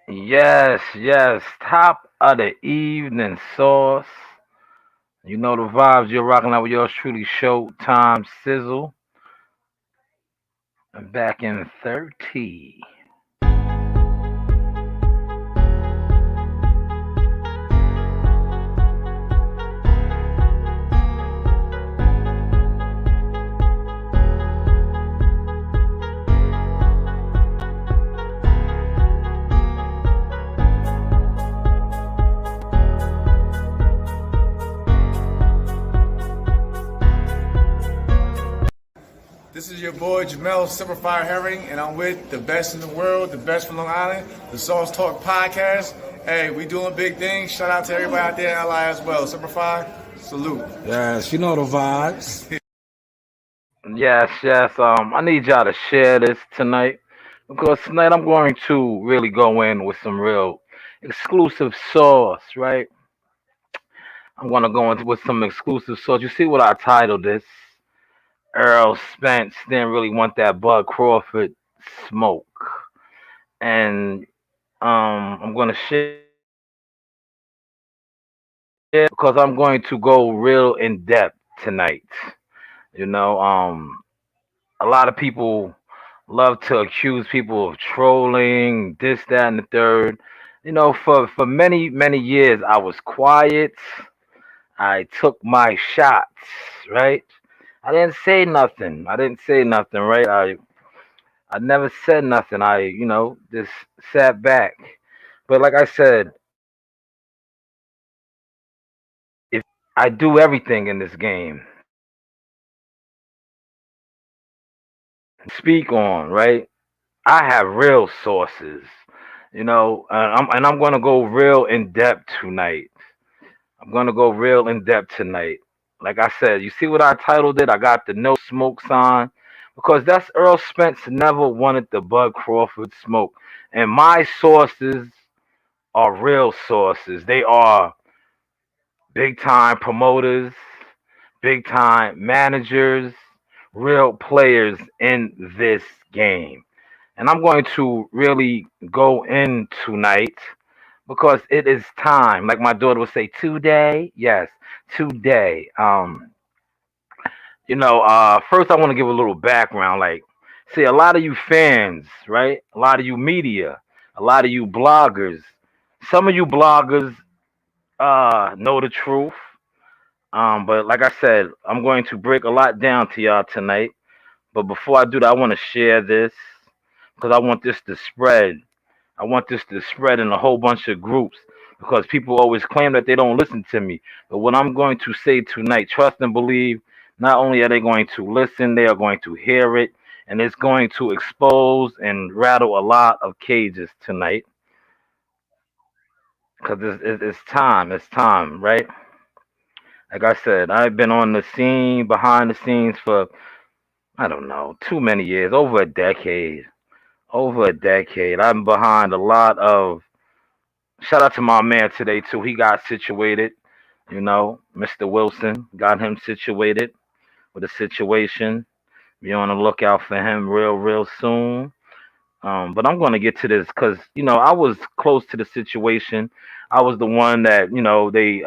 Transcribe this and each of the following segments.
Yes, yes. Top of the evening sauce. You know the vibes. You're rocking out with yours truly, Showtime Sizzle. And back in 30. This is your boy Jamel Simplifier Herring, and I'm with the best in the world, the best from Long Island, the Sauce Talk Podcast. Hey, we doing big things. Shout out to everybody out there in LI as well. Simplify, salute. Yes, you know the vibes. Yes, yes. I need y'all to share this tonight because tonight I'm going to really go in with some real exclusive sauce, right? I'm going to go into with some exclusive sauce. You see what I titled this? Earl Spence didn't really want that Bud Crawford smoke. And I'm going to share because I'm going to go real in depth tonight. You know, a lot of people love to accuse people of trolling, this, that, and the third. You know, for many, many years, I was quiet. I took my shots, right? I didn't say nothing. I didn't say nothing, right? I never said nothing. Just sat back. But like I said, if I do everything in this game, speak on, right? I have real sources, I'm gonna go real in depth tonight. I'm gonna go real in depth tonight. Like I said, you see what I titled it? I got the no smoke sign because that's Earl Spence never wanted the Bud Crawford smoke, and my sources are real sources. They are big time promoters, big time managers, real players in this game. And I'm going to really go in tonight because it is time. Like my daughter would say, today. Yes, today. First I want to give a little background. Like, see, a lot of you fans, right? A lot of you media, a lot of you bloggers. Some of you bloggers know the truth. But like I said, I'm going to break a lot down to y'all tonight. But before I do that, I want to share this because I want this to spread. I want this to spread in a whole bunch of groups because people always claim that they don't listen to me. But what I'm going to say tonight, trust and believe, not only are they going to listen, they are going to hear it, and it's going to expose and rattle a lot of cages tonight because it's time. It's time, right? Like I said, I've been on the scene, behind the scenes for, I don't know, too many years, over a decade. Over a decade. I'm behind a lot of. Shout out to my man today too. He got situated. Mr. Wilson got him situated with a situation. Be on the lookout for him real, real soon. But I'm going to get to this because I was close to the situation. I was the one that they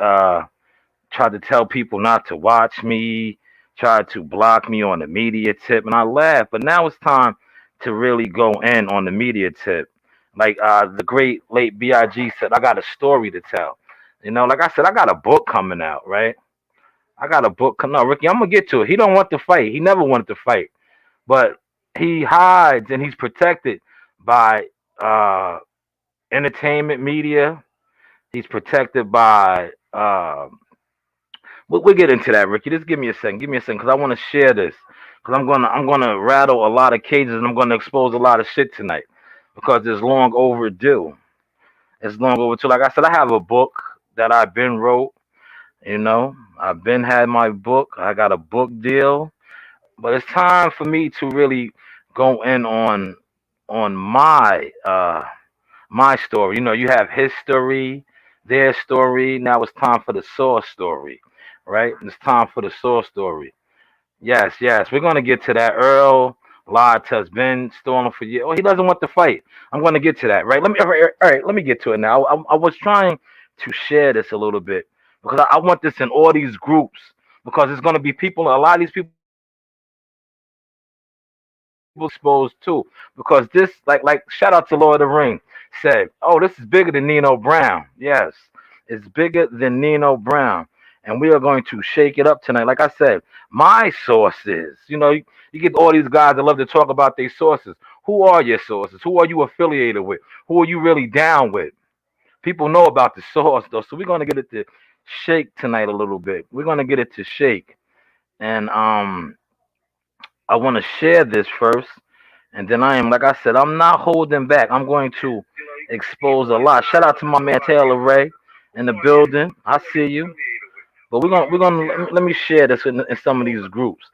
tried to tell people not to watch me, tried to block me on the media tip, and I laughed. But now it's time to really go in on the media tip. Like the great late Big said, I got a story to tell. Like I said, I got a book coming out, right? I got a book coming out. Ricky, I'm gonna get to it. He don't want to fight. He never wanted to fight, but he hides and he's protected by entertainment media. He's protected by we'll get into that, Ricky. Just give me a second. Give me a second, because I want to share this. Because I'm gonna rattle a lot of cages and I'm gonna expose a lot of shit tonight. Because it's long overdue. It's long overdue. Like I said, I have a book that I've been wrote. I've been had my book. I got a book deal. But it's time for me to really go in on my story. You have his story, their story. Now it's time for the source story, right? It's time for the source story. Yes, yes, we're gonna get to that. Earl lied to us, been stalling for years. Oh, he doesn't want to fight. I'm going to get to that, right? All right, let me get to it now. I was trying to share this a little bit because I want this in all these groups because it's going to be people. A lot of these people exposed too because this, like, shout out to Lord of the Ring said, oh, this is bigger than Nino Brown. Yes, it's bigger than Nino Brown, and we are going to shake it up tonight. Like I said, my sources. You get all these guys that love to talk about their sources. Who are your sources? Who are you affiliated with? Who are you really down with? People know about the source though, so we're gonna get it to shake tonight a little bit. We're gonna get it to shake, and I want to share this first, and then like I said, I'm not holding back. I'm going to expose a lot. Shout out to my man Taylor Ray in the building. I see you. But we're gonna let me share this in some of these groups.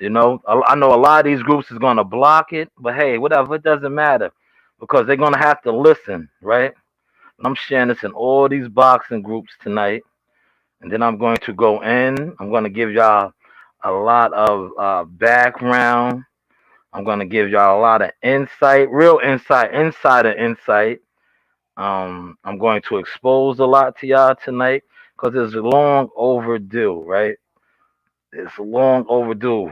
I know a lot of these groups is gonna block it, but hey, whatever, it doesn't matter because they're gonna have to listen, right? And I'm sharing this in all these boxing groups tonight, and then I'm going to go in. I'm gonna give y'all a lot of background. I'm gonna give y'all a lot of insight, real insight, insider insight. I'm going to expose a lot to y'all tonight because it's long overdue, right? It's long overdue.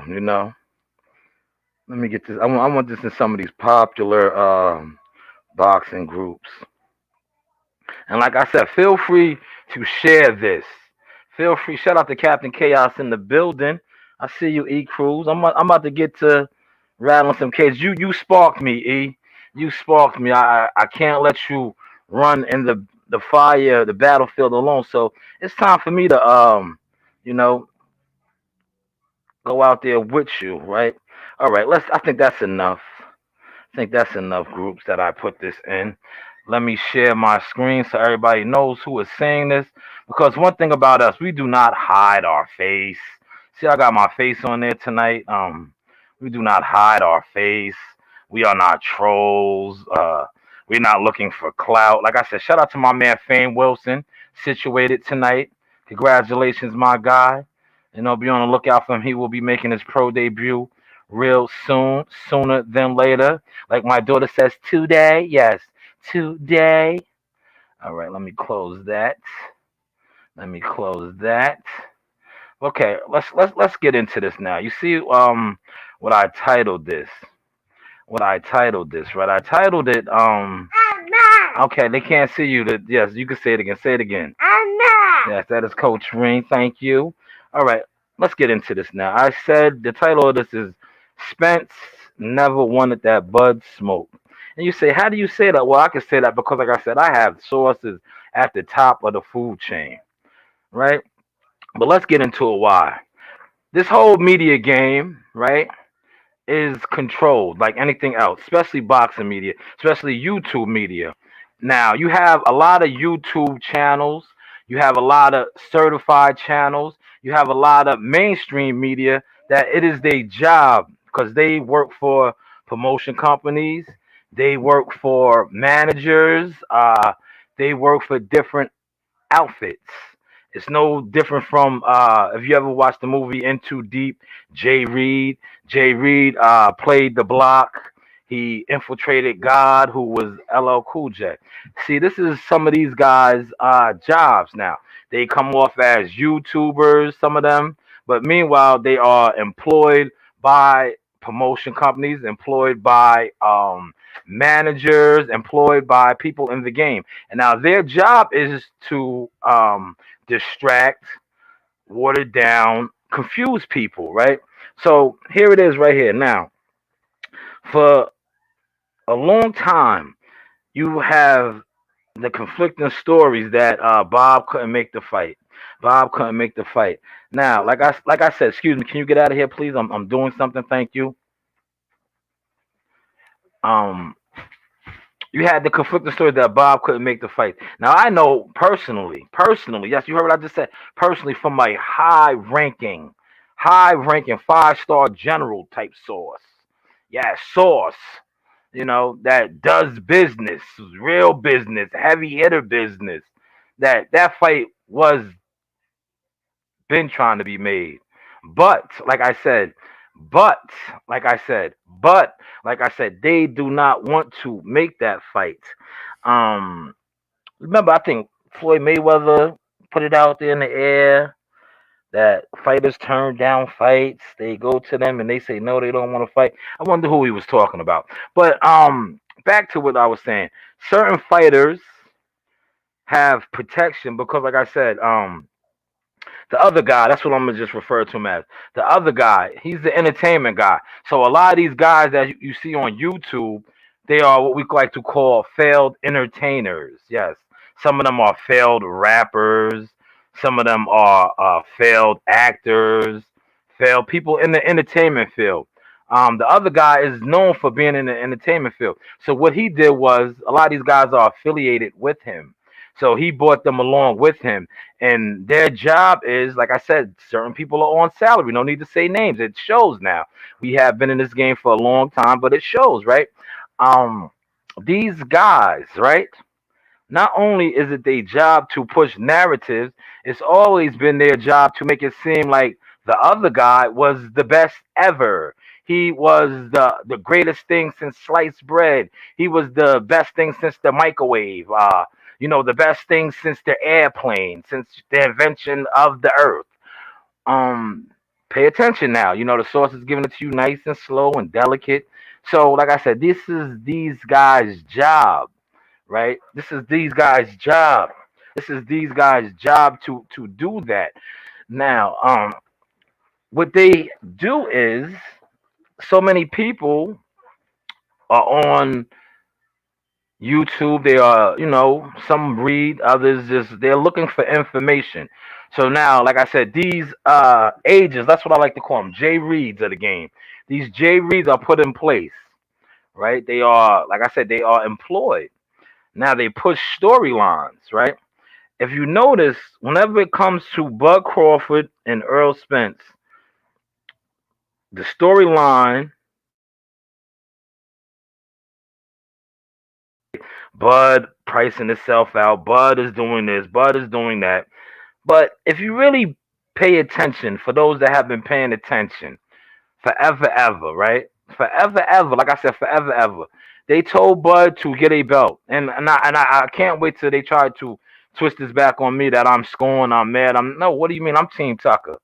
Let me get this. I want this in some of these popular boxing groups. And like I said, feel free to share this. Feel free. Shout out to Captain Chaos in the building. I see you, E Cruz. I'm about to get to rattling some cages. You sparked me, E. You sparked me. I can't let you run in the fire, the battlefield alone. So it's time for me to you know, go out there with you, right? All right. I think that's enough. I think that's enough groups that I put this in. Let me share my screen so everybody knows who is saying this. Because one thing about us, we do not hide our face. See, I got my face on there tonight. We do not hide our face. We are not trolls. We're not looking for clout. Like I said, shout out to my man Fame Wilson, situated tonight. Congratulations, my guy. Be on the lookout for him. He will be making his pro debut real soon, sooner than later. Like my daughter says, today. Yes, today. All right, let me close that. Let me close that. Okay, let's get into this now. You see, what I titled this. What I titled this, right? I titled it. Okay, they can't see you. Yes, you can say it again. Say it again. Yes, that is Coach Ring. Thank you. All right, let's get into this now. I said the title of this is Spence never wanted that bud smoke. And you say, how do you say that? Well, I can say that because, like I said, I have sources at the top of the food chain, right? But let's get into it. Why? This whole media game, right, is controlled like anything else, especially boxing media, especially YouTube media. Now, you have a lot of YouTube channels, you have a lot of certified channels, you have a lot of mainstream media that it is their job because they work for promotion companies, they work for managers, they work for different outfits. It's no different from if you ever watched the movie In Too Deep, Jay Reed. Jay Reed played the block. He infiltrated God, who was LL Cool J. See, this is some of these guys' jobs now. They come off as YouTubers, some of them, but meanwhile, they are employed by promotion companies, employed by managers, employed by people in the game. And now their job is to distract, water down, confuse people, right? So here it is right here. Now, for a long time, you have the conflicting stories that Bob couldn't make the fight. Bob couldn't make the fight. Now, like I said, excuse me, can you get out of here, please? I'm doing something. Thank you. Um, you had the conflicting story that Bob couldn't make the fight. Now I know personally, yes, you heard what I just said. Personally, from a high ranking 5-star general type source. Yeah, source. That does business, real business, heavy hitter business. That fight was been trying to be made. But like I said, But like I said, but like I said, they do not want to make that fight. Um, Remember, I think Floyd Mayweather put it out there in the air that fighters turn down fights. They go to them and they say no, they don't want to fight. I wonder who he was talking about. But back to what I was saying. Certain fighters have protection because, like I said, the other guy, that's what I'm gonna just refer to him as. The other guy, he's the entertainment guy. So a lot of these guys that you see on YouTube, they are what we like to call failed entertainers. Yes, some of them are failed rappers. Some of them are failed actors, failed people in the entertainment field. The other guy is known for being in the entertainment field. So what he did was a lot of these guys are affiliated with him. So he brought them along with him, and their job is, like I said, certain people are on salary. No need to say names. It shows now. We have been in this game for a long time, but it shows, right? Um, these guys, right? Not only is it their job to push narratives, it's always been their job to make it seem like the other guy was the best ever. He was the greatest thing since sliced bread. He was the best thing since the microwave. The best thing since the airplane, since the invention of the earth. Um, Pay attention now. The source is giving it to you nice and slow and delicate. So, like I said, this is these guys' job, right? This is these guys' job. This is these guys' job to do that. Now, what they do is so many people are on YouTube. They are, some read, others just they're looking for information. So now, like I said, these agents, that's what I like to call them, J reads of the game. These J reads are put in place, right? They are, like I said, they are employed. Now they push storylines, right? If you notice, whenever it comes to Bud Crawford and Earl Spence, the storyline, Bud pricing itself out, Bud is doing this, Bud is doing that. But if you really pay attention, for those that have been paying attention, forever ever, right? Forever ever, like I said, forever ever. They told Bud to get a belt, and I can't wait till they try to twist this back on me that I'm scoring, I'm mad. I'm no. What do you mean? I'm Team Tucker.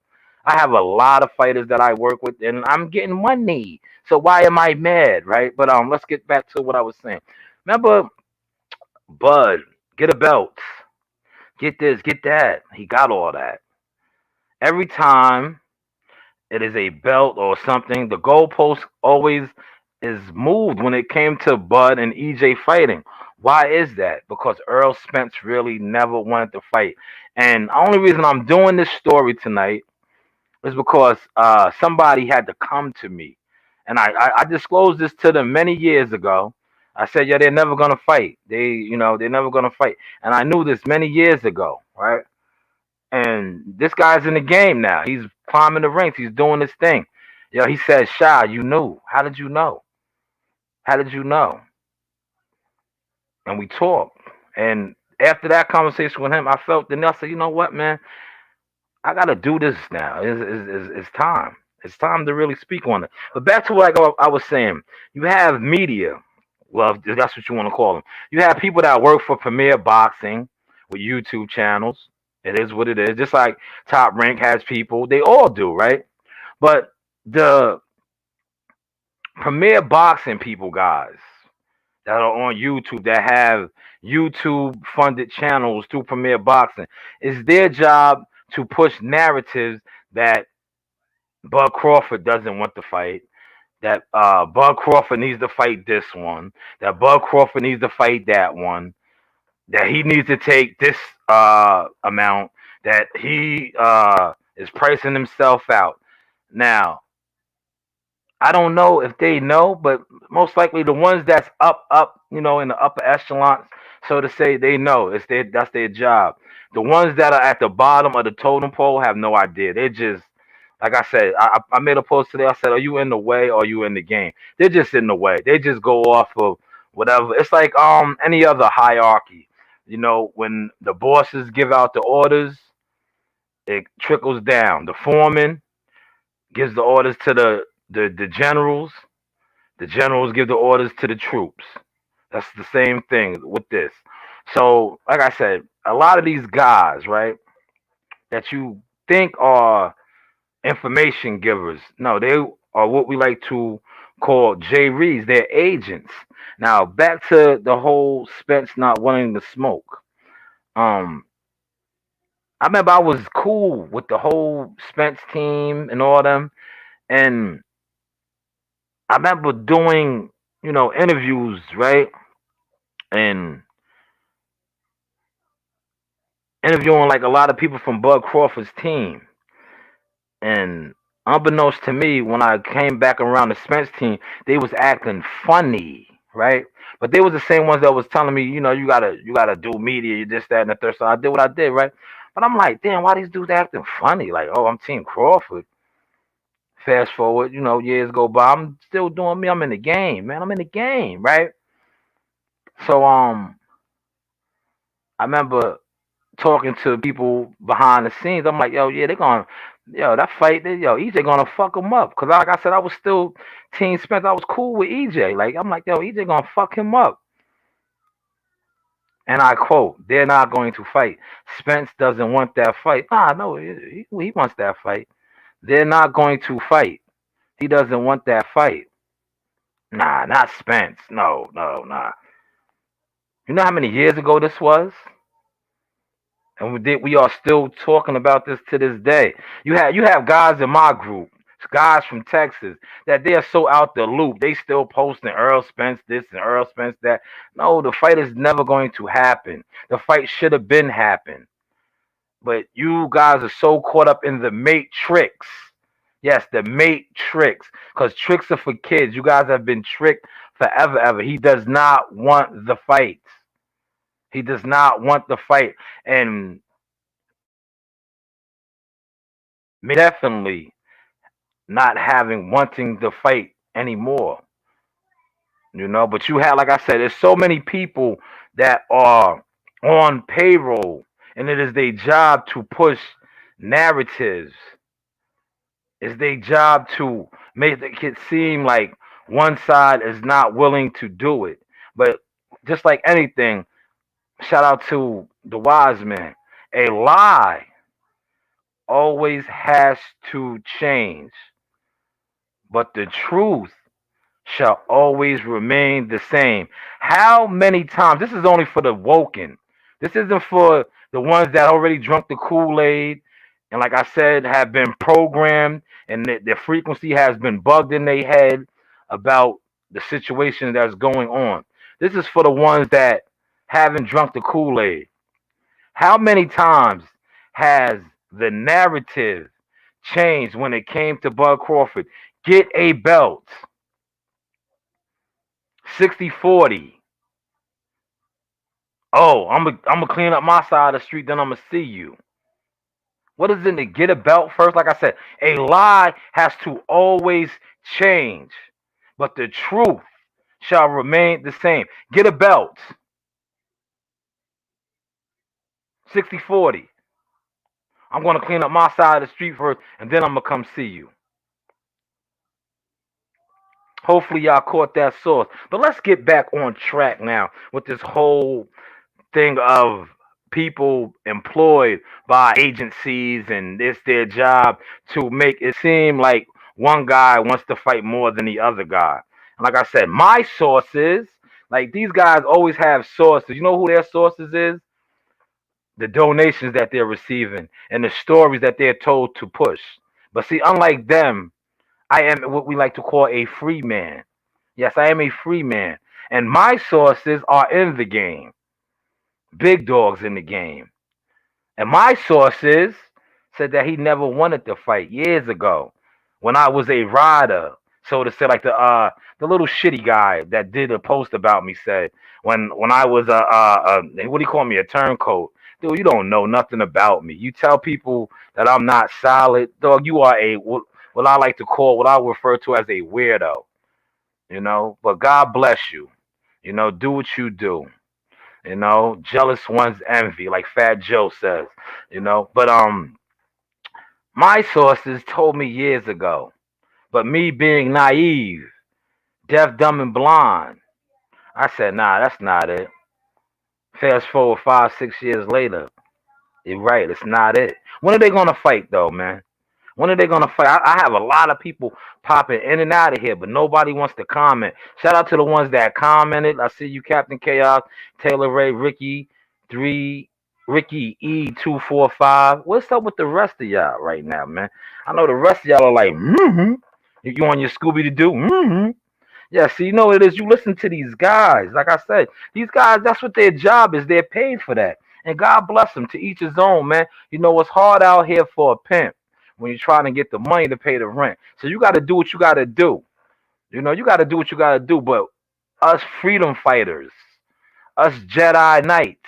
I have a lot of fighters that I work with, and I'm getting money. So why am I mad, right? But let's get back to what I was saying. Remember, Bud, get a belt, get this, get that. He got all that. Every time it is a belt or something, the goalpost always is moved when it came to Bud and EJ fighting. Why is that? Because Earl Spence really never wanted to fight. And the only reason I'm doing this story tonight is because somebody had to come to me. And I disclosed this to them many years ago. I said, yeah, they're never gonna fight. They're never gonna fight. And I knew this many years ago, right? And this guy's in the game now. He's climbing the ranks. He's doing his thing. He said, Shy, you knew. How did you know? How did you know? And we talked. And after that conversation with him, I felt, then I said, you know what, man? I got to do this now. It's time. It's time to really speak on it. But back to what I was saying. You have media. Well, if that's what you want to call them. You have people that work for Premier Boxing with YouTube channels. It is what it is. Just like Top Rank has people. They all do, right? But the Premier Boxing people, guys, that are on YouTube, that have YouTube funded channels through Premier Boxing, it's their job to push narratives that Bud Crawford doesn't want to fight, that Bud Crawford needs to fight this one, that Bud Crawford needs to fight that one, that he needs to take this amount, that he is pricing himself out. Now, I don't know if they know, but most likely the ones that's up, in the upper echelons, so to say, they know that's their job. The ones that are at the bottom of the totem pole have no idea. They're just, like I said, I made a post today. I said, "Are you in the way or are you in the game?" They're just in the way. They just go off of whatever. It's like any other hierarchy. When the bosses give out the orders, it trickles down. The foreman gives the orders to the generals. The generals give the orders to the troops. That's the same thing with this. So, like I said, a lot of these guys, right, that you think are information givers, no, they are what we like to call J Reeds. They're agents. Now, back to the whole Spence not wanting to smoke. Um, I remember I was cool with the whole Spence team and all them, and I remember doing, interviews, right, and interviewing like a lot of people from Bud Crawford's team. And unbeknownst to me, when I came back around the Spence team, they was acting funny, right? But they was the same ones that was telling me, you gotta do media, you this, that, and the third. So I did what I did, right? But I'm like, damn, why these dudes acting funny? Like, oh, I'm Team Crawford. Fast forward, years go by, I'm still doing me. I'm in the game, man. I'm in the game, right? So I remember talking to people behind the scenes. I'm like, yo, yeah, they're gonna, yo, that fight, EJ gonna fuck him up. Cause like I said, I was still Team Spence. I was cool with EJ. Like I'm like, yo, EJ gonna fuck him up. And I quote, they're not going to fight. Spence doesn't want that fight. Nah, no, he wants that fight. They're not going to fight. He doesn't want that fight. Nah, not Spence. No, no, nah. You know how many years ago this was? And we are still talking about this to this day. You have guys in my group, guys from Texas, that they are so out the loop. They still posting Earl Spence this and Earl Spence that. No, the fight is never going to happen. The fight should have been happened. But you guys are so caught up in the matrix. Yes, the matrix. Because tricks are for kids. You guys have been tricked forever, ever. He does not want the fight. He does not want the fight. And definitely not having wanting to fight anymore. But you have, like I said, there's so many people that are on payroll, and it is their job to push narratives. It's their job to make it seem like one side is not willing to do it. But just like anything, shout out to the wise man. A lie always has to change, but the truth shall always remain the same. How many times? This is only for the woken. This isn't for the ones that already drunk the Kool-Aid and, like I said, have been programmed and their frequency has been bugged in their head about the situation that's going on. This is for the ones that haven't drunk the Kool-Aid. How many times has the narrative changed when it came to Bud Crawford? Get a belt. 60-40. Oh, I'm gonna clean up my side of the street, then I'm gonna see you. What is it to get a belt first? Like I said, a lie has to always change, but the truth shall remain the same. Get a belt. 60-40. I'm gonna clean up my side of the street first, and then I'm gonna come see you. Hopefully y'all caught that source. But let's get back on track now with this whole thing of people employed by agencies and it's their job to make it seem like one guy wants to fight more than the other guy. And like I said, my sources, like these guys always have sources. You know who their sources is? The donations that they're receiving and the stories that they're told to push. But see, unlike them, I am what we like to call a free man. Yes, I am a free man. And my sources are in the game. Big dogs in the game. And my sources said that he never wanted to fight years ago when I was a rider. So to say, like the little shitty guy that did a post about me said when I was a what do you call me, a turncoat? Dude, you don't know nothing about me. You tell people that I'm not solid, dog. You are what I like to call, what I refer to as a weirdo. But God bless you. Do what you do. Jealous one's envy, like Fat Joe says. But my sources told me years ago But me being naive, deaf, dumb, and blind, I said, nah, that's not it. Fast forward 5, 6 years later, you're right, it's not it. When are they gonna fight though, man? When are they gonna fight? I have a lot of people popping in and out of here, but nobody wants to comment. Shout out to the ones that commented. I see you, Captain Chaos, Taylor Ray, Ricky 3, Ricky E245. What's up with the rest of y'all right now, man? I know the rest of y'all are like, mm-hmm. You on your Scooby to do, mm-hmm. Yeah, see, you know what it is. You listen to these guys. Like I said, these guys, that's what their job is. They're paid for that. And God bless them. To each his own, man. You know, it's hard out here for a pimp when you're trying to get the money to pay the rent. So you got to do what you got to do. You know, you got to do what you got to do. But us freedom fighters, us Jedi Knights,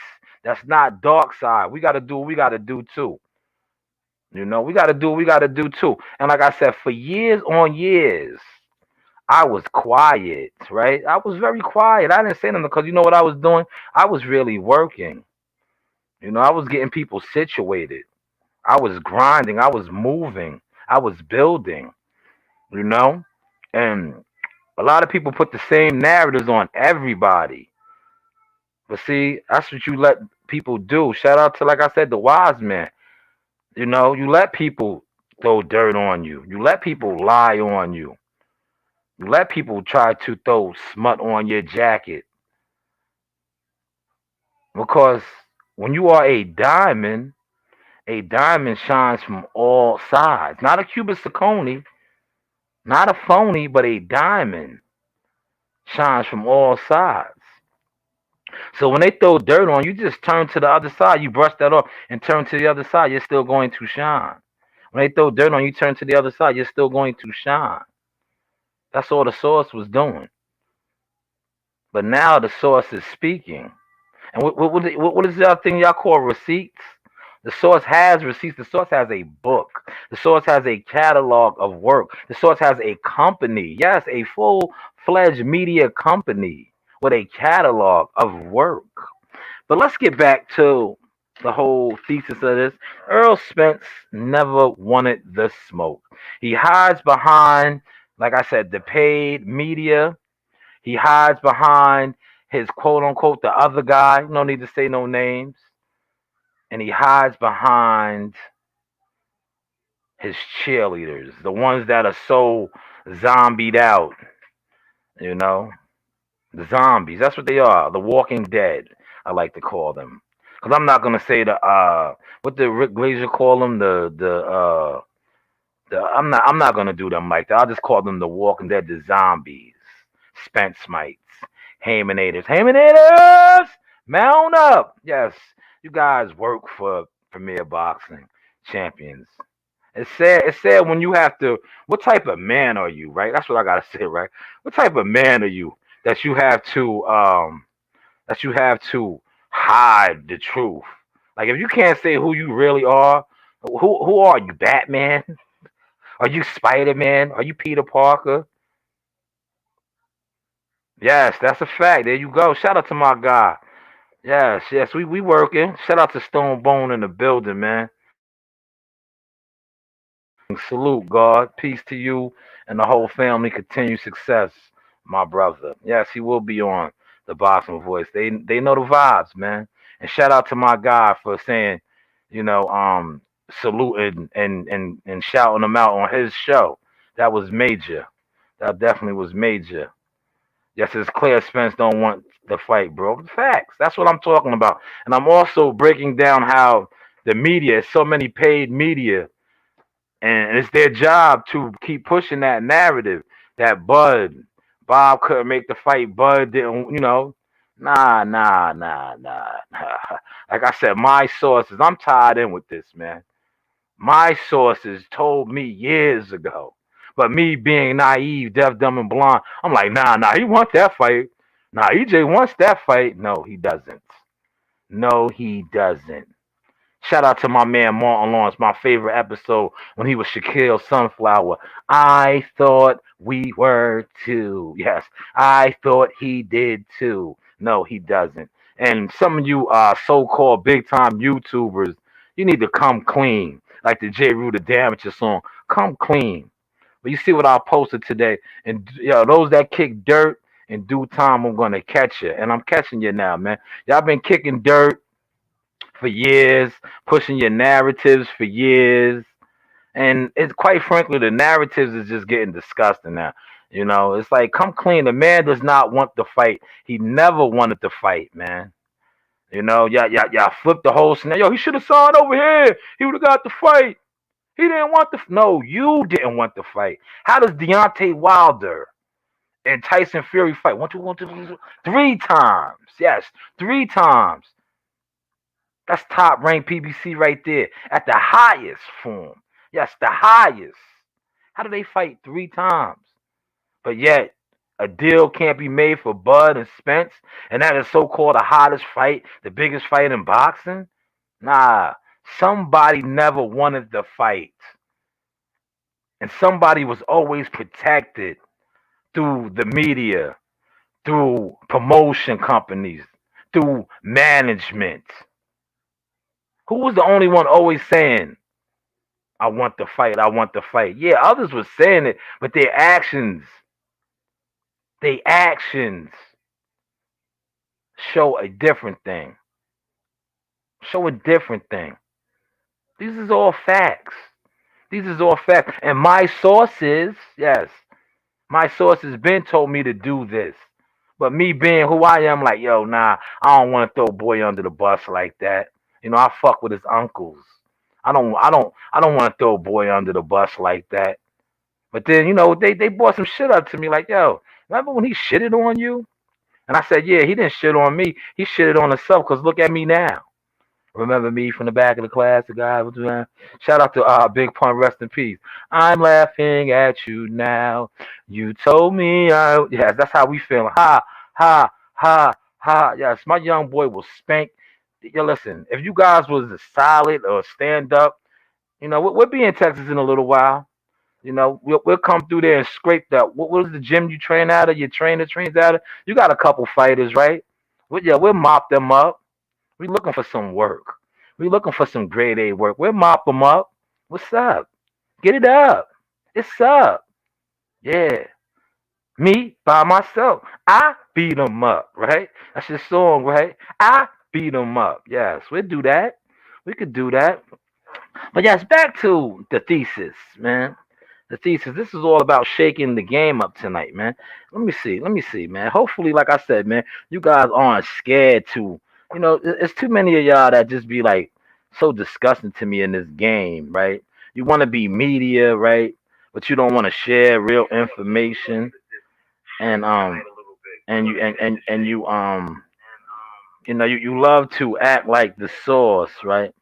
that's not dark side. We got to do what we got to do too. You know, we got to do what we got to do too. And like I said, for years on years, I was quiet, right? I was very quiet. I didn't say nothing because you know what I was doing? I was really working. You know, I was getting people situated. I was grinding. I was moving. I was building, you know? And a lot of people put the same narratives on everybody. But see, that's what you let people do. Shout out to, like I said, the wise man. You know, you let people throw dirt on you. You let people lie on you. You let people try to throw smut on your jacket. Because when you are a diamond shines from all sides. Not a cubic zirconia, not a phony, but a diamond shines from all sides. So when they throw dirt on you, just turn to the other side. You brush that off and turn to the other side. You're still going to shine. When they throw dirt on you, turn to the other side. You're still going to shine. That's all the source was doing. But now the source is speaking. And what is the other thing y'all call receipts? The source has receipts. The source has a book. The source has a catalog of work. The source has a company. Yes, a full-fledged media company with a catalog of work. But let's get back to the whole thesis of this. Earl Spence never wanted the smoke. He hides behind, like I said, the paid media. He hides behind his quote unquote the other guy. No need to say no names. And he hides behind his cheerleaders, the ones that are so zombied out, you know, the zombies. That's what they are. The Walking Dead, I like to call them. Because I'm not gonna say the what did Rick Glazer call them? I'm not gonna do them like that. I'll just call them the Walking Dead, the zombies, Spence mites, Haymanators, Haymanators, mount up. Yes, you guys work for Premier Boxing Champions. It's sad. It's sad when you have to. What type of man are you, right? That's what I gotta say, right? What type of man are you that you have to hide the truth? Like if you can't say who you really are, who are you? Batman? Are you Spider Man? Are you Peter Parker? Yes, that's a fact. There you go. Shout out to my guy. Yes, yes, we working. Shout out to Stone Bone in the building, man. Salute, God. Peace to you and the whole family. Continued success, my brother. Yes, he will be on the Boxing Voice. They know the vibes, man. And shout out to my guy for saying, you know, saluting and shouting him out on his show. That was major. That definitely was major. Yes, it's clear Spence don't want the fight, bro. Facts. That's what I'm talking about. And I'm also breaking down how the media, so many paid media, and it's their job to keep pushing that narrative that Bob couldn't make the fight. Bud didn't, nah. Like I said, my sources, I'm tied in with this, man. My sources told me years ago. But me being naive, deaf, dumb, and blind, I'm like, nah, he wants that fight. Nah, EJ wants that fight. No, he doesn't. No, he doesn't. Shout out to my man Martin Lawrence, my favorite episode when he was Shaquille Sunflower. I thought we were too. Yes, I thought he did too. No, he doesn't. And some of you so-called big-time YouTubers, you need to come clean. Like the J. Rue the Damager song. Come clean. But you see what I posted today, and those that kick dirt in due time, I'm gonna catch you, and I'm catching you now, man. Y'all been kicking dirt for years, pushing your narratives for years, and it's quite frankly, the narratives is just getting disgusting now. It's like come clean. The man does not want to fight. He never wanted to fight, man. Y'all flipped the whole scenario. Yo, he should have signed over here. He would have got the fight. He didn't want the. No, you didn't want the fight. How does Deontay Wilder and Tyson Fury fight? One, two, three times. Yes, three times. That's top ranked PBC right there at the highest form. Yes, the highest. How do they fight three times? But yet a deal can't be made for Bud and Spence, and that is so-called the hottest fight, the biggest fight in boxing. Nah, somebody never wanted the fight, and somebody was always protected through the media, through promotion companies, through management. Who was the only one always saying, I want the fight, I want the fight? Yeah, others were saying it, but their actions show a different thing. Show a different thing. These is all facts. These is all facts. And my sources, yes, my sources been told me to do this. But me being who I am, like, yo, nah, I don't want to throw boy under the bus like that. I fuck with his uncles. I don't want to throw boy under the bus like that. But then, they brought some shit up to me like, yo, remember when he shitted on you? And I said, yeah, he didn't shit on me. He shitted on himself because look at me now. Remember me from the back of the class, the guy was doing. Shout out to Big Pun, rest in peace. I'm laughing at you now. You told me yes, that's how we feeling. Ha, ha, ha, ha. Yes, my young boy will spank. Yo, listen, if you guys was a solid or stand up, we'll be in Texas in a little while. We'll come through there and scrape that. What was the gym you train out of? Your trainer trains out of? You got a couple fighters, right? We'll mop them up. We looking for some work. We looking for some grade A work. We'll mop them up. What's up? Get it up. It's up. Yeah. Me by myself. I beat them up, right? That's your song, right? I beat them up. Yes, we'll do that. We could do that. But yes, back to the thesis, man. The thesis. This is all about shaking the game up tonight, man. Let me see. Let me see, man. Hopefully, like I said, man, you guys aren't scared to. It's too many of y'all that just be like so disgusting to me in this game, right? You want to be media, right? But you don't want to share real information, and you love to act like the source, right?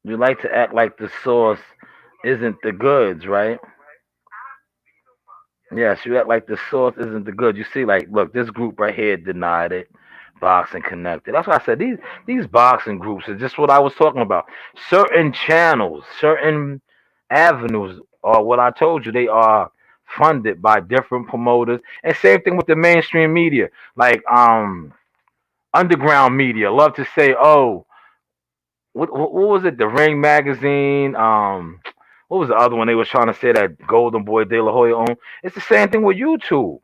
You like to act like the source isn't the goods, right? Yes, you act like the source isn't the good. You see, like, look, this group right here denied it. Boxing connected. That's why I said these boxing groups are just what I was talking about. Certain channels, certain avenues are what I told you. They are funded by different promoters. And same thing with the mainstream media. Like underground media. Love to say, oh, what was it? The Ring magazine. What was the other one they was trying to say that Golden Boy De La Hoya owned? It's the same thing with YouTube.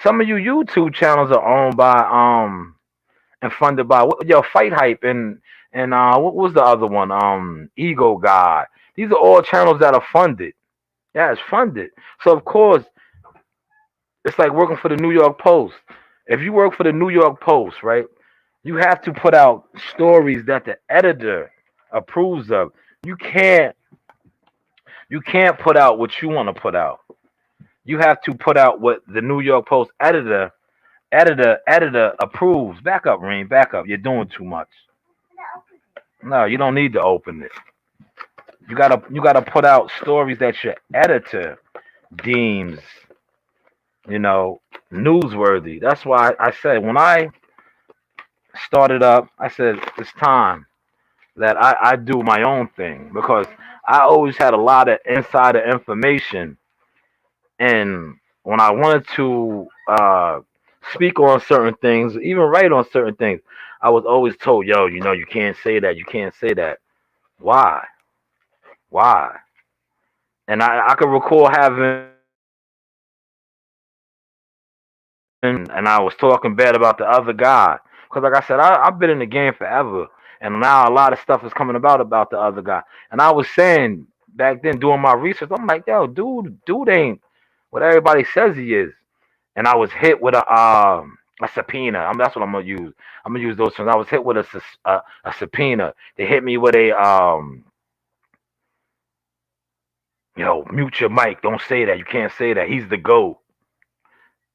Some of you YouTube channels are owned by and funded by Fight Hype and what was the other one? Ego God. These are all channels that are funded. Yeah, it's funded. So of course it's like working for the New York Post. If you work for the New York Post, right, you have to put out stories that the editor approves of. You can't you can't put out what you want to put out. You have to put out what the New York Post editor approves. Back up, Reem. Back up. You're doing too much. No, you don't need to open it. You gotta put out stories that your editor deems, you know, newsworthy. That's why I said when I started up, I said it's time that I do my own thing because I always had a lot of insider information. And when I wanted to speak on certain things, even write on certain things, I was always told, yo, you can't say that, you can't say that. Why? Why? And I could recall having and I was talking bad about the other guy. Because like I said, I've been in the game forever. And now a lot of stuff is coming about the other guy. And I was saying back then doing my research, I'm like, yo, dude ain't what everybody says he is. And I was hit with a subpoena. That's what I'm gonna use. I'm gonna use those terms. I was hit with a subpoena. They hit me with a mute your mic. Don't say that. You can't say that. He's the GOAT.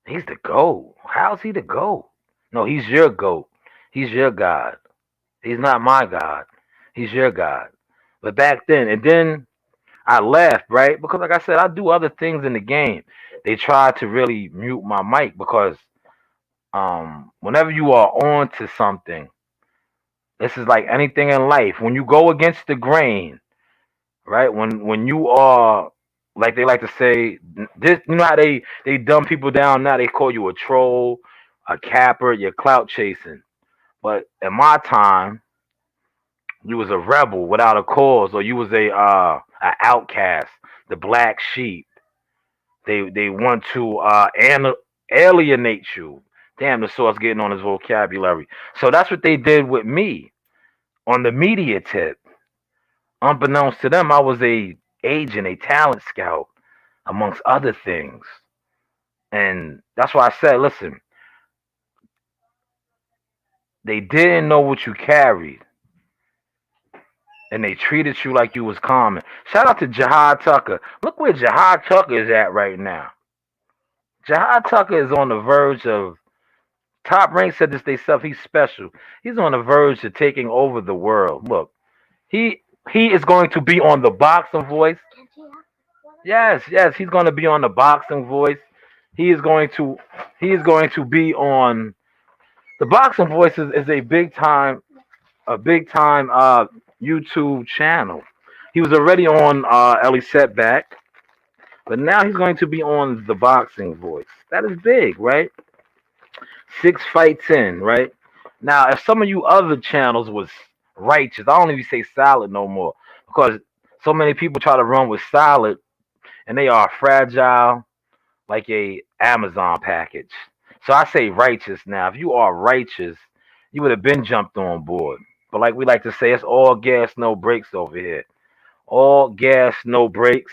He's the GOAT. How's he the GOAT? No, he's your GOAT. He's your God. He's not my God. He's your God. But back then, and then I left, right? Because like I said, I do other things in the game. They tried to really mute my mic because whenever you are on to something, this is like anything in life. When you go against the grain, right? When you are like they like to say this, you know how they dumb people down now. They call you a troll, a capper, you're clout chasing. But in my time, you was a rebel without a cause, or you was a outcast, the black sheep. They want to alienate you. Damn, the source getting on his vocabulary. So that's what they did with me on the media tip. Unbeknownst to them, I was a agent, a talent scout, amongst other things. And that's why I said, listen, they didn't know what you carried, and they treated you like you was common. Shout out to Jihad Tucker. Look where Jihad Tucker is at right now. Jihad Tucker is on the verge of Top Rank said this they stuff. He's special. He's on the verge of taking over the world. Look, he he is going to be on the boxing voice. Yes, yes, he's going to be on the boxing voice. He is going to he is going to be on the boxing voice is a big time YouTube channel. He was already on Ellie Setback, but now he's going to be on the boxing voice. That is big, right? 6 fights in, right? Now, if some of you other channels was righteous, I don't even say solid no more because so many people try to run with solid and they are fragile like a Amazon package. So I say righteous now. If you are righteous, you would have been jumped on board. But like we like to say, it's all gas, no brakes over here. All gas, no brakes.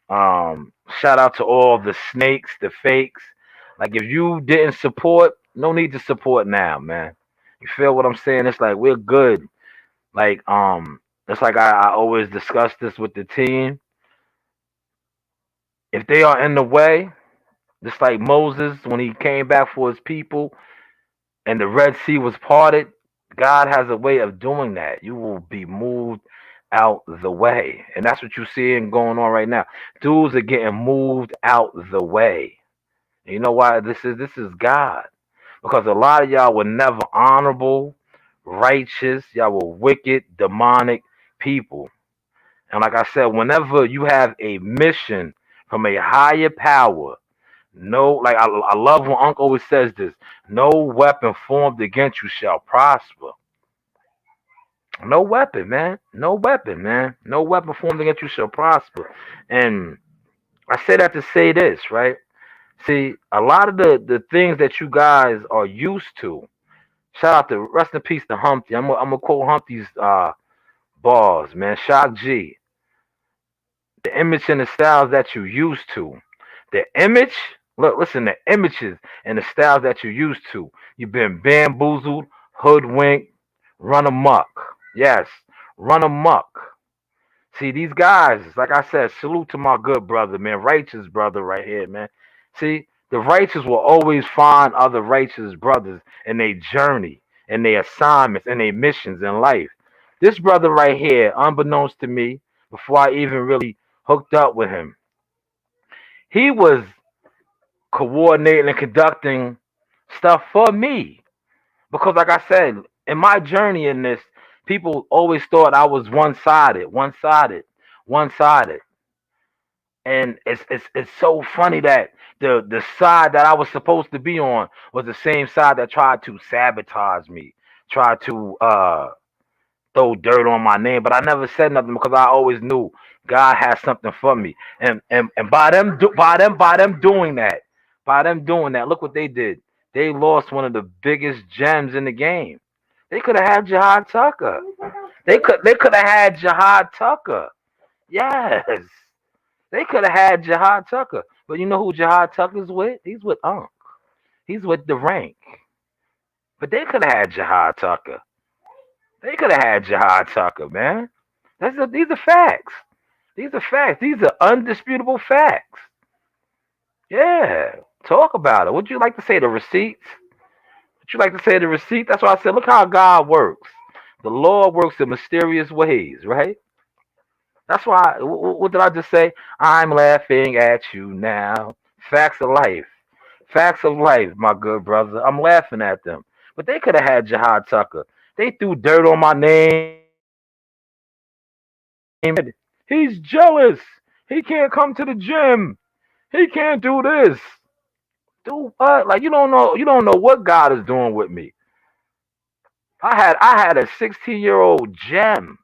Shout out to all the snakes, the fakes. Like if you didn't support, no need to support now, man. You feel what I'm saying? It's like we're good. Like it's like I always discuss this with the team. If they are in the way, just like Moses when he came back for his people and the Red Sea was parted, God has a way of doing that. You will be moved out the way. And that's what you're seeing going on right now. Dudes are getting moved out the way. You know why this is God. Because a lot of y'all were never honorable, righteous, y'all were wicked, demonic people. And like I said, whenever you have a mission from a higher power, no, like I love when Uncle always says this: no weapon formed against you shall prosper. No weapon, man. No weapon, man. No weapon formed against you shall prosper. And I say that to say this, right? See, a lot of the things that you guys are used to. Shout out to rest in peace to Humpty. I'm gonna quote Humpty's bars, man. Shock G. The image and the styles that you used to. The image, look, listen, the images and the styles that you used to. You've been bamboozled, hoodwinked, run amok. Yes, run amok. See, these guys, like I said, salute to my good brother, man. Righteous brother right here, man. See, the righteous will always find other righteous brothers in their journey, in their assignments, in their missions in life. This brother right here, unbeknownst to me, before I even really hooked up with him, he was coordinating and conducting stuff for me. Because, like I said, in my journey in this, people always thought I was one sided. And it's so funny that the side that I was supposed to be on was the same side that tried to sabotage me, tried to throw dirt on my name, but I never said nothing because I always knew God had something for me. And by them doing that, look what they did. They lost one of the biggest gems in the game. They could have had Jihad Tucker. They could have had Jihad Tucker. Yes. They could have had Jihad Tucker. But you know who Jihad Tucker's with? He's with Unc. He's with the rank. But they could have had Jihad Tucker. They could have had Jihad Tucker, man. These are facts. These are facts. These are undisputable facts. Yeah. Talk about it. Would you like to say the receipts? Would you like to say the receipt? That's why I said, look how God works. The Lord works in mysterious ways, right? That's why. What did I just say? I'm laughing at you now. Facts of life. Facts of life, my good brother. I'm laughing at them. But they could have had Jihad Tucker. They threw dirt on my name. He's jealous. He can't come to the gym. He can't do this. Do what? Like you don't know what God is doing with me. I had a 16-year-old gem.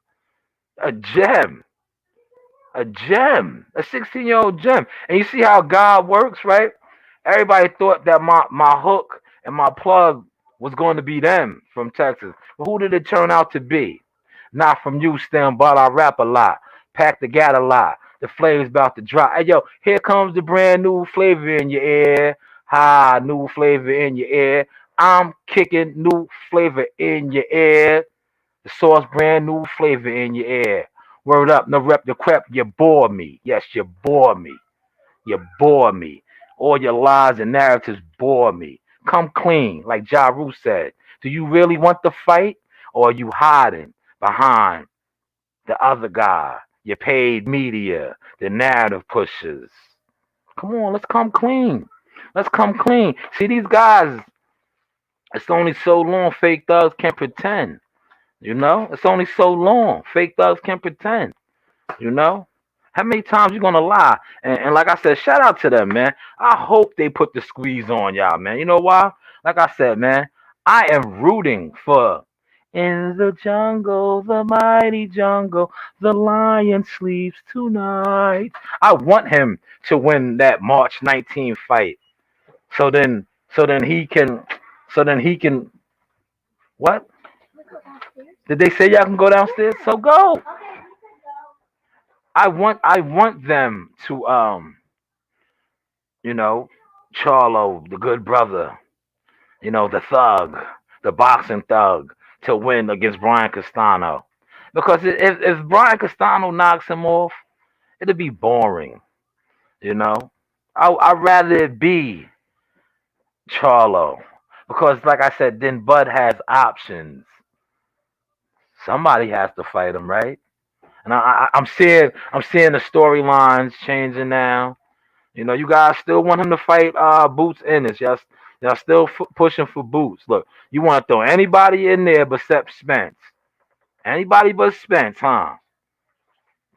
A gem. A gem. A 16-year-old gem. And you see how God works, right? Everybody thought that my hook and my plug was going to be them from Texas. But who did it turn out to be? Not from Houston, but I rap a lot. Pack the gat a lot. The flavor's about to drop. Hey yo, here comes the brand new flavor in your ear. Ha, new flavor in your ear. I'm kicking new flavor in your ear. The sauce brand new flavor in your ear. Word up, no rep the crap, you bore me. Yes, you bore me. You bore me. All your lies and narratives bore me. Come clean, like Ja Rule said. Do you really want the fight? Or are you hiding behind the other guy? Your paid media, the narrative pushers. Come on, let's come clean. Let's come clean. See, these guys, it's only so long fake thugs can pretend. You know? It's only so long. Fake thugs can pretend. You know? How many times you gonna lie? And like I said, shout out to them, man. I hope they put the squeeze on y'all, man. You know why? Like I said, man, I am rooting for in the jungle, the mighty jungle, the lion sleeps tonight. I want him to win that March 19th fight. So then so then he can what? Did they say y'all can go downstairs? So go. I want them to you know, Charlo, the good brother, the thug, the boxing thug, to win against Brian Castano. Because if Brian Castano knocks him off, it'll be boring, you know. I'd rather it be Charlo. Because like I said, then Bud has options. Somebody has to fight him, right? And I'm seeing the storylines changing now. You guys still want him to fight Boots Ennis. Y'all still pushing for Boots. Look, you want to throw anybody in there except Spence. Anybody but Spence, huh?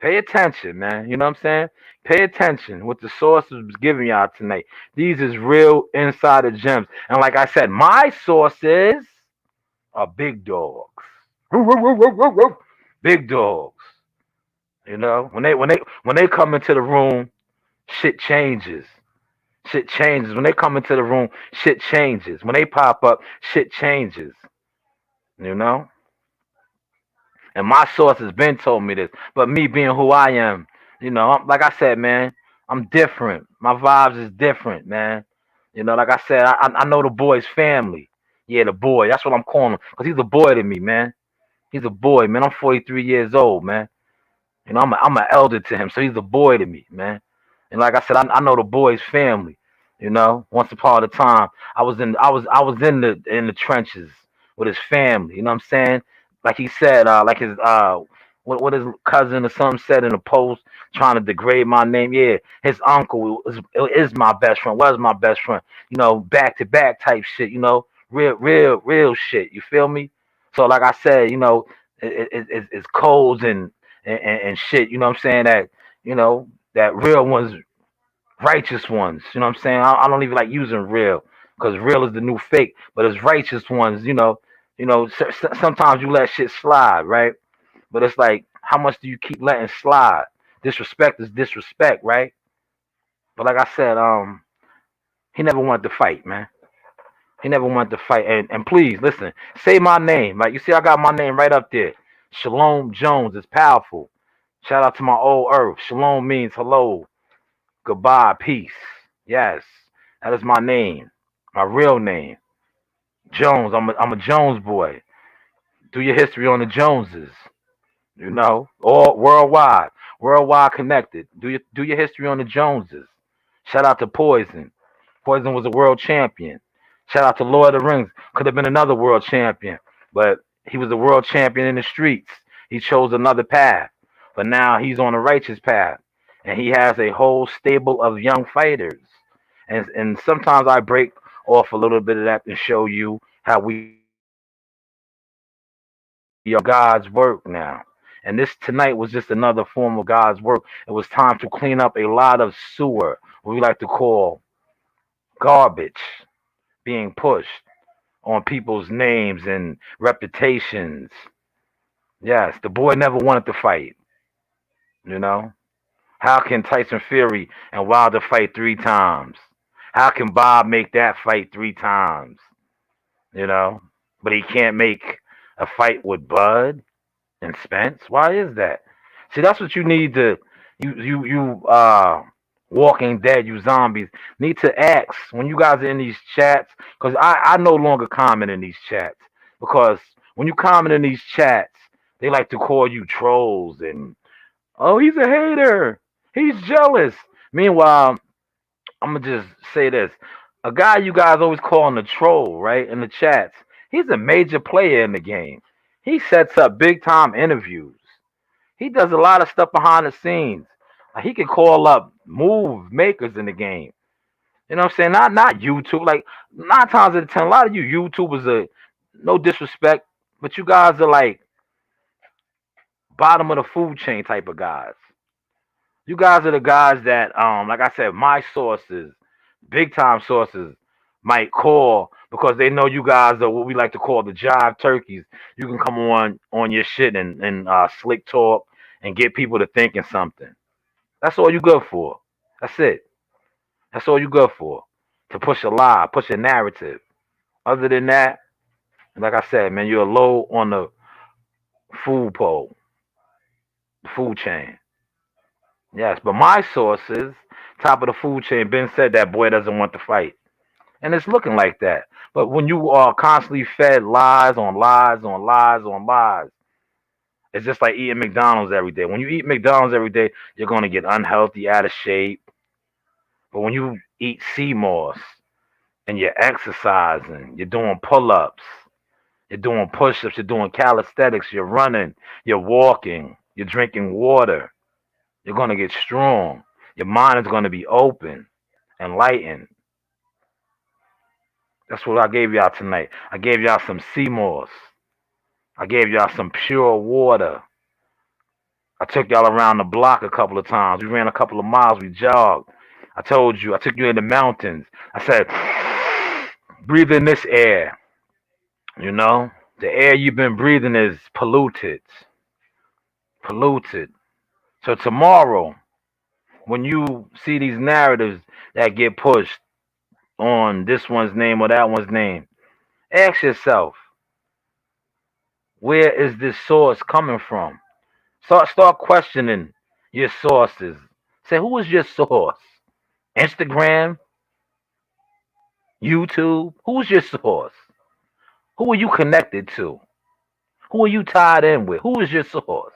Pay attention, man. You know what I'm saying? Pay attention what the sources was giving y'all tonight. These is real insider gems. And like I said, my sources are big dogs. Big dogs. When they come into the room, shit changes. Shit changes. When they come into the room, shit changes. When they pop up, shit changes. You know? And my source has been told me this. But me being who I am, like I said, man, I'm different. My vibes is different, man. Like I said, I know the boy's family. Yeah, the boy. That's what I'm calling him. Because he's a boy to me, man. He's a boy, man. I'm 43 years old, man. I'm an elder to him, so he's a boy to me, man. And like I said, I know the boy's family. Once upon a time, I was in the trenches with his family. You know what I'm saying? Like he said, like his what his cousin or something said in a post, trying to degrade my name. Yeah, his uncle is my best friend. Was my best friend. Back to back type shit. Real shit. You feel me? So like I said, it's codes and shit. You know what I'm saying? That real ones, righteous ones. You know what I'm saying? I don't even like using real because real is the new fake. But it's righteous ones. Sometimes you let shit slide, right? But it's like, how much do you keep letting slide? Disrespect is disrespect, right? But like I said, he never wanted to fight, man. He never wanted to fight. And please listen, say my name. Like you see, I got my name right up there. Shalom Jones is powerful. Shout out to my old earth. Shalom means hello, goodbye, peace. Yes, that is my name, my real name, Jones. I'm a Jones boy. Do your history on the Joneses. All worldwide connected. Do your history on the Joneses. Shout out to Poison. Poison was a world champion. Shout out to Lord of the Rings. Could have been another world champion, but he was a world champion in the streets. He chose another path, but now he's on a righteous path, and he has a whole stable of young fighters. And sometimes I break off a little bit of that and show you how we are God's work now. And this tonight was just another form of God's work. It was time to clean up a lot of sewer, what we like to call garbage, being pushed on people's names and reputations. Yes, the boy never wanted to fight, you know? How can Tyson Fury and Wilder fight 3 times? How can Bob make that fight 3 times? You know? But he can't make a fight with Bud and Spence? Why is that? See, that's what you need to you Walking Dead, you zombies need to ask when you guys are in these chats, because I no longer comment in these chats, because when you comment in these chats, they like to call you trolls and, oh, he's a hater, he's jealous. Meanwhile, I'm gonna just say this: a guy you guys always calling a troll, right, in the chats, he's a major player in the game. He sets up big time interviews. He does a lot of stuff behind the scenes. Like, he can call up move makers in the game. You know what I'm saying? Not YouTube. Like 9 times out of 10, a lot of you YouTubers are, no disrespect, but you guys are like bottom of the food chain type of guys. You guys are the guys that, like I said, my sources, big time sources, might call because they know you guys are what we like to call the jive turkeys. You can come on your shit and slick talk and get people to thinking something. That's all you good for. That's it. That's all you good for. To push a lie, push a narrative. Other than that, like I said, man, you're low on the food pole, the food chain. Yes, but my sources, top of the food chain, Ben said that boy doesn't want to fight. And it's looking like that. But when you are constantly fed lies on lies on lies on lies, it's just like eating McDonald's every day. When you eat McDonald's every day, you're going to get unhealthy, out of shape. But when you eat sea moss and you're exercising, you're doing pull ups, you're doing push ups, you're doing calisthenics, you're running, you're walking, you're drinking water, you're going to get strong. Your mind is going to be open, enlightened. That's what I gave y'all tonight. I gave y'all some sea moss. I gave y'all some pure water. I took y'all around the block a couple of times. We ran a couple of miles. We jogged. I told you. I took you in the mountains. I said, breathe in this air. You know, the air you've been breathing is polluted. Polluted. So tomorrow, when you see these narratives that get pushed on this one's name or that one's name, ask yourself, where is this source coming from? Start questioning your sources. Say, who is your source? Instagram, YouTube? Who's your source? Who are you connected to? Who are you tied in with? Who is your source?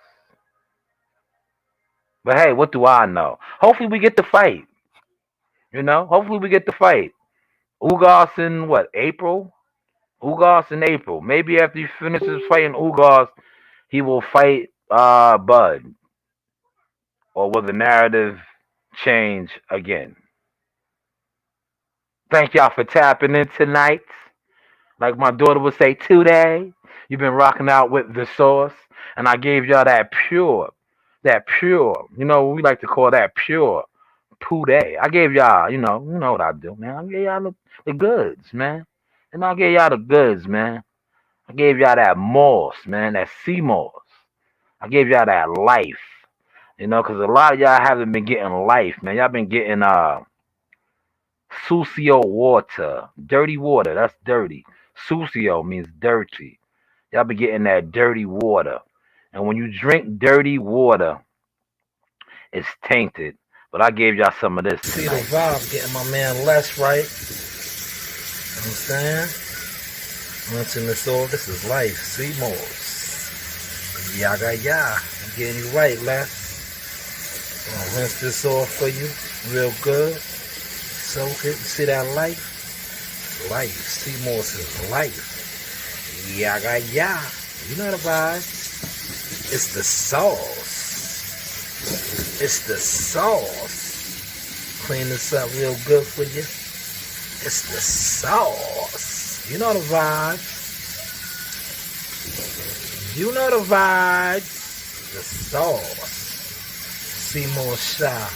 But hey, what do I know? Hopefully we get to fight. Hopefully we get to fight. Ugas in what, April? Ugas in April. Maybe after he finishes fighting Ugas, he will fight Bud. Or will the narrative change again? Thank y'all for tapping in tonight. Like my daughter would say, today, you've been rocking out with the source. And I gave y'all that pure, we like to call that pure day. I gave y'all, you know what I do, man. I gave y'all the goods, man. And I gave y'all the goods, man. I gave y'all that moss, man, that sea moss. I gave y'all that life. You know, because a lot of y'all haven't been getting life, man. Y'all been getting sucio water, dirty water. That's dirty. Sucio means dirty. Y'all been getting that dirty water, and when you drink dirty water, it's tainted. But I gave y'all some of this See the tonight. vibe, getting my man Les right. You know what I'm saying? Rinsing this off. This is life. Seymour's. Yaga ya. I'm getting you right, Les. I'm gonna rinse this off for you real good. Soak it. You see that life? Life. Seymour's is life. Yaga ya. You know the vibe. It's the sauce. It's the sauce. Clean this up real good for you. It's the sauce. You know the vibe. You know the vibe. The sauce. Seymour Shaw.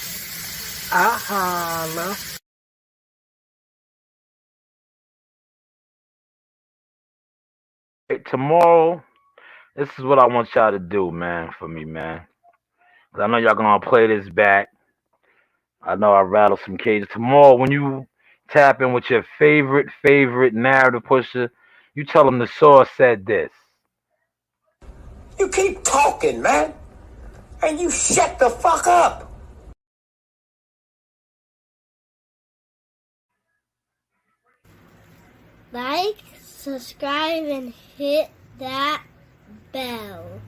I holla. Hey, tomorrow, this is what I want y'all to do, man, for me, man. 'Cause I know y'all gonna play this back. I know I rattled some cages. Tomorrow, when you tap in with your favorite narrative pusher, you tell them the source said this. You keep talking, man, and you shut the fuck up. Like, subscribe, and hit that bell.